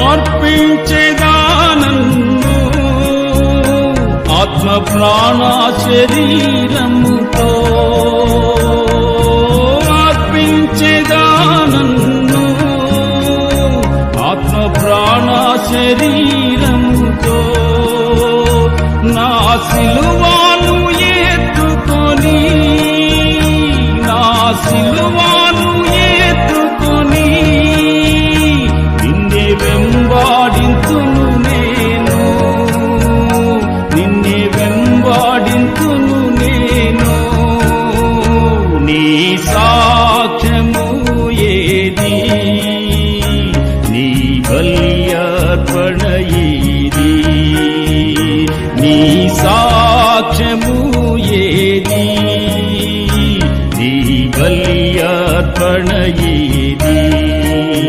అర్పించేదానన్ను ఆత్మ ప్రాణ శరీరముతో అర్పించేదానన్ను ఆత్మ ప్రాణ శరీరముతో నా సిలువను ఎత్తుకొని నా సిలువను ఎత్తుకొని నిన్నే వెంబాడింతును నేను నిన్నే వెంబాడింతును నేను నీ సాక్ష్యము ఏది నీ బల్యర్పణ ఏది నీ సాక్ష్యము ఏది నీ బల్యర్పణ ఏది